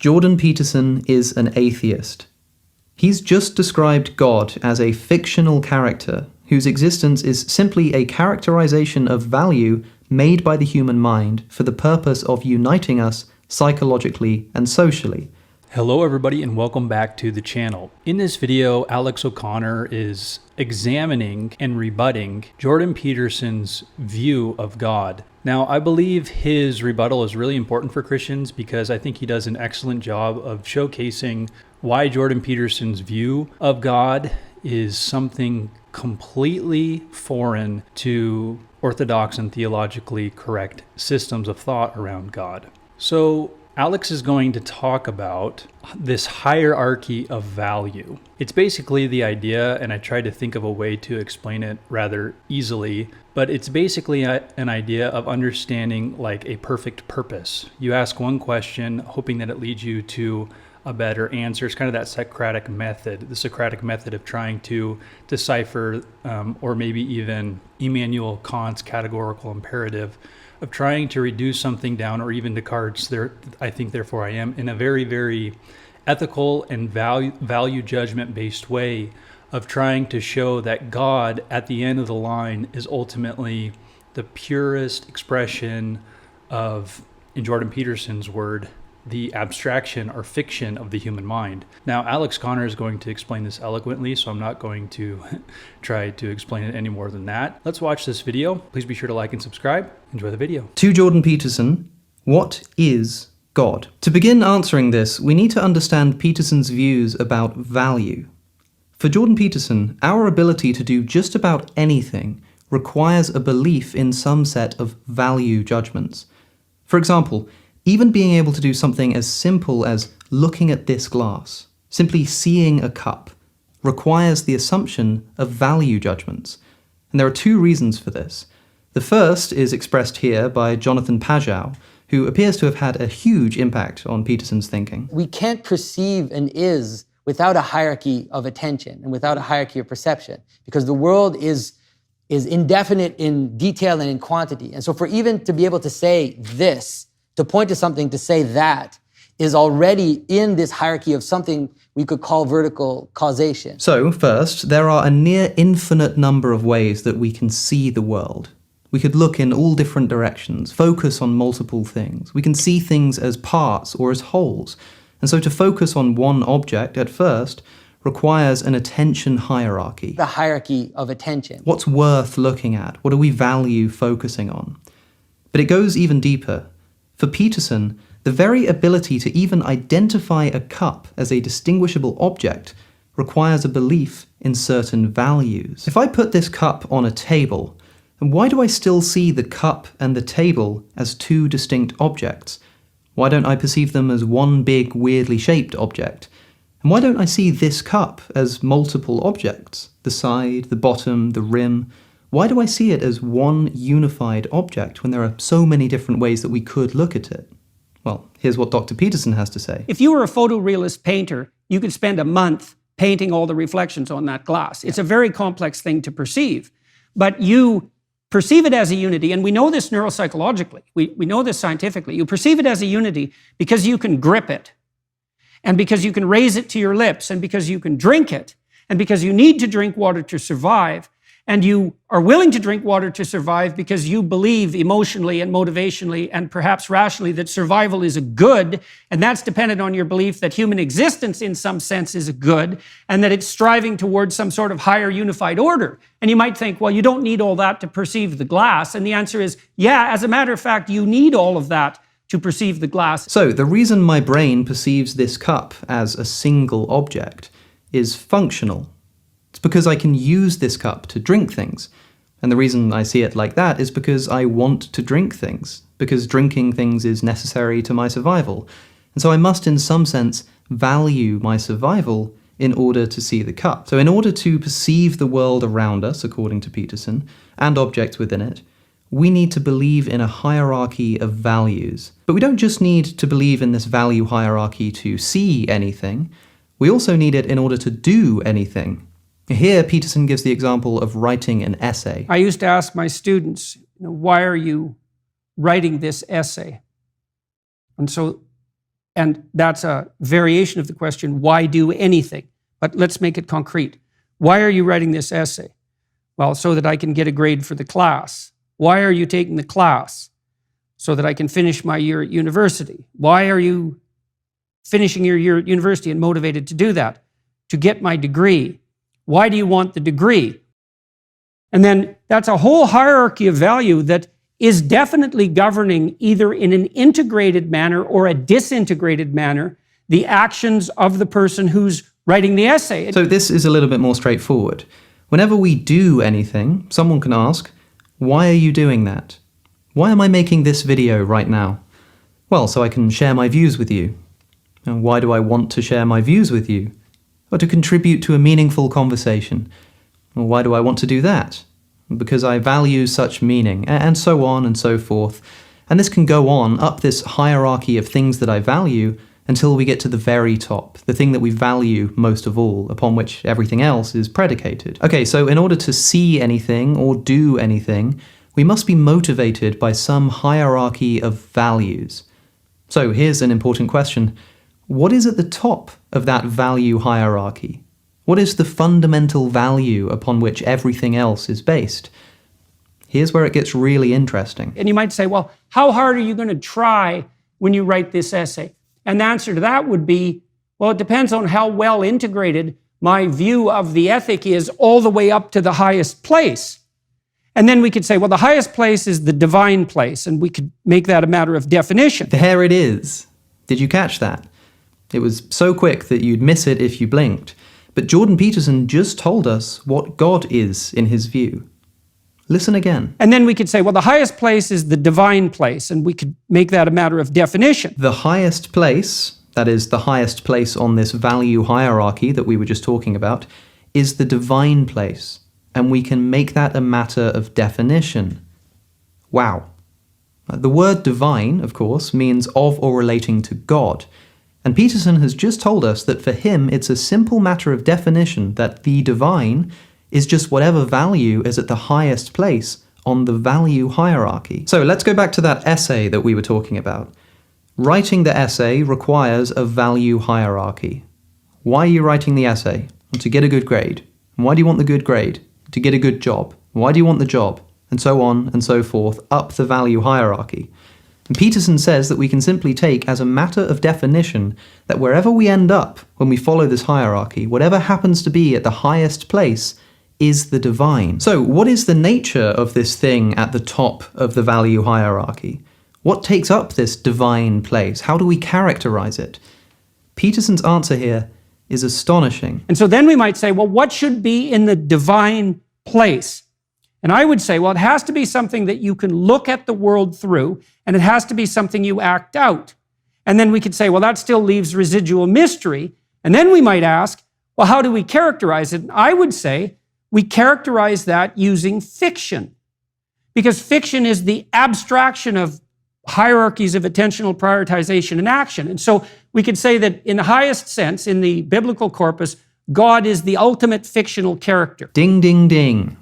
Jordan Peterson is an atheist. He's just described God as a fictional character whose existence is simply a characterization of value made by the human mind for the purpose of uniting us psychologically and socially. Hello everybody and welcome back to the channel. In this video, Alex O'Connor is examining and rebutting Jordan Peterson's view of God. Now, I believe his rebuttal is really important for Christians because I think he does an excellent job of showcasing why Jordan Peterson's view of God is something completely foreign to orthodox and theologically correct systems of thought around God. So Alex is going to talk about this hierarchy of value. It's basically the idea, and I tried to think of a way to explain it rather easily, but it's basically an idea of understanding like a perfect purpose. You ask one question, hoping that it leads you to a better answer. It's kind of that Socratic method, the Socratic method of trying to decipher, or maybe even Immanuel Kant's categorical imperative of trying to reduce something down, or even Descartes' I think, therefore I am, in a very, very ethical and value judgment-based way of trying to show that God, at the end of the line, is ultimately the purest expression of, in Jordan Peterson's word, the abstraction or fiction of the human mind. Now, Alex O'Connor is going to explain this eloquently, so I'm not going to try to explain it any more than that. Let's watch this video. Please be sure to like and subscribe. Enjoy the video. To Jordan Peterson, what is God? To begin answering this, we need to understand Peterson's views about value. For Jordan Peterson, our ability to do just about anything requires a belief in some set of value judgments. For example, even being able to do something as simple as looking at this glass, simply seeing a cup, requires the assumption of value judgments. And there are two reasons for this. The first is expressed here by Jonathan Pageau, who appears to have had a huge impact on Peterson's thinking. We can't perceive an is without a hierarchy of attention and without a hierarchy of perception, because the world is indefinite in detail and in quantity. And so for even to be able to say this, to point to something, to say that, is already in this hierarchy of something we could call vertical causation. So, first, there are a near infinite number of ways that we can see the world. We could look in all different directions, focus on multiple things. We can see things as parts or as wholes. And so to focus on one object at first requires an attention hierarchy. The hierarchy of attention. What's worth looking at? What do we value focusing on? But it goes even deeper. For Peterson, the very ability to even identify a cup as a distinguishable object requires a belief in certain values. If I put this cup on a table, then why do I still see the cup and the table as two distinct objects? Why don't I perceive them as one big, weirdly shaped object? And why don't I see this cup as multiple objects? The side, the bottom, the rim. Why do I see it as one unified object when there are so many different ways that we could look at it? Well, here's what Dr. Peterson has to say. If you were a photorealist painter, you could spend a month painting all the reflections on that glass. It's a very complex thing to perceive, but you perceive it as a unity, and we know this neuropsychologically. We know this scientifically. You perceive it as a unity because you can grip it, and because you can raise it to your lips, and because you can drink it, and because you need to drink water to survive. And you are willing to drink water to survive because you believe emotionally and motivationally and perhaps rationally that survival is a good, and that's dependent on your belief that human existence in some sense is a good, and that it's striving towards some sort of higher unified order. And you might think, well, you don't need all that to perceive the glass. And the answer is, yeah, as a matter of fact, you need all of that to perceive the glass. So the reason my brain perceives this cup as a single object is functional. It's because I can use this cup to drink things. And the reason I see it like that is because I want to drink things, because drinking things is necessary to my survival. And so I must, in some sense, value my survival in order to see the cup. So in order to perceive the world around us, according to Peterson, and objects within it, we need to believe in a hierarchy of values. But we don't just need to believe in this value hierarchy to see anything, we also need it in order to do anything. Here, Peterson gives the example of writing an essay. I used to ask my students, why are you writing this essay? And so And that's a variation of the question, why do anything? But let's make it concrete. Why are you writing this essay? Well, so that I can get a grade for the class. Why are you taking the class? So that I can finish my year at university. Why are you finishing your year at university and motivated to do that? To get my degree. Why do you want the degree? And then that's a whole hierarchy of value that is definitely governing either in an integrated manner or a disintegrated manner the actions of the person who's writing the essay. So this is a little bit more straightforward. Whenever we do anything, someone can ask, why are you doing that? Why am I making this video right now? Well, so I can share my views with you. And why do I want to share my views with you? Or to contribute to a meaningful conversation. Well, why do I want to do that? Because I value such meaning, and so on and so forth. And this can go on up this hierarchy of things that I value until we get to the very top, the thing that we value most of all, upon which everything else is predicated. Okay, so in order to see anything or do anything, we must be motivated by some hierarchy of values. So here's an important question. What is at the top of that value hierarchy? What is the fundamental value upon which everything else is based? Here's where it gets really interesting. And you might say, well, how hard are you going to try when you write this essay? And the answer to that would be, well, it depends on how well integrated my view of the ethic is all the way up to the highest place. And then we could say, well, the highest place is the divine place, and we could make that a matter of definition. There it is. Did you catch that? It was so quick that you'd miss it if you blinked. But Jordan Peterson just told us what God is in his view. Listen again. And then we could say, well, the highest place is the divine place, and we could make that a matter of definition. The highest place, that is, the highest place on this value hierarchy that we were just talking about, is the divine place, and we can make that a matter of definition. Wow. The word divine, of course, means of or relating to God. And Peterson has just told us that for him it's a simple matter of definition that the divine is just whatever value is at the highest place on the value hierarchy. So let's go back to that essay that we were talking about. Writing the essay requires a value hierarchy. Why are you writing the essay? To get a good grade. And why do you want the good grade? To get a good job. Why do you want the job? And so on and so forth up the value hierarchy. And Peterson says that we can simply take as a matter of definition that wherever we end up when we follow this hierarchy, whatever happens to be at the highest place is the divine. So what is the nature of this thing at the top of the value hierarchy? What takes up this divine place? How do we characterize it? Peterson's answer here is astonishing. And so then we might say, well, what should be in the divine place? And I would say, well, it has to be something that you can look at the world through, and it has to be something you act out. And then we could say, well, that still leaves residual mystery. And then we might ask, well, how do we characterize it? And I would say we characterize that using fiction, because fiction is the abstraction of hierarchies of attentional prioritization and action. And so we could say that in the highest sense, in the biblical corpus, God is the ultimate fictional character. Ding, ding, ding.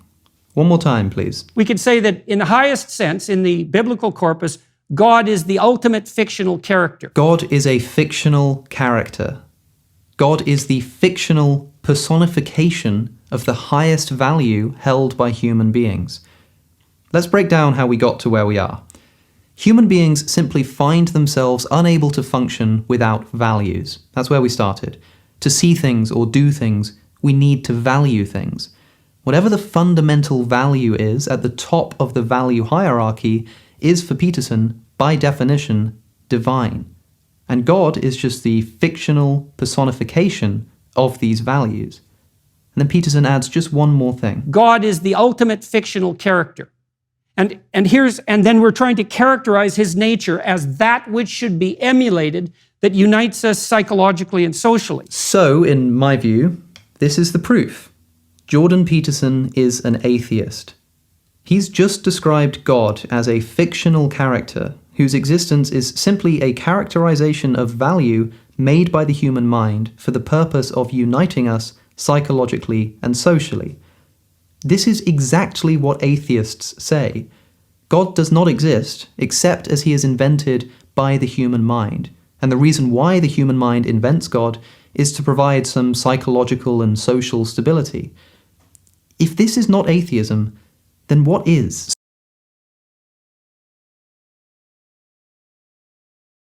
One more time, please. We could say that in the highest sense, in the biblical corpus, God is the ultimate fictional character. God is a fictional character. God is the fictional personification of the highest value held by human beings. Let's break down how we got to where we are. Human beings simply find themselves unable to function without values. That's where we started. To see things or do things, we need to value things. Whatever the fundamental value is at the top of the value hierarchy is, for Peterson, by definition, divine. And God is just the fictional personification of these values. And then Peterson adds just one more thing. God is the ultimate fictional character. And then we're trying to characterize his nature as that which should be emulated that unites us psychologically and socially. So, in my view, this is the proof. Jordan Peterson is an atheist. He's just described God as a fictional character whose existence is simply a characterization of value made by the human mind for the purpose of uniting us psychologically and socially. This is exactly what atheists say. God does not exist except as he is invented by the human mind. And the reason why the human mind invents God is to provide some psychological and social stability. If this is not atheism, then what is?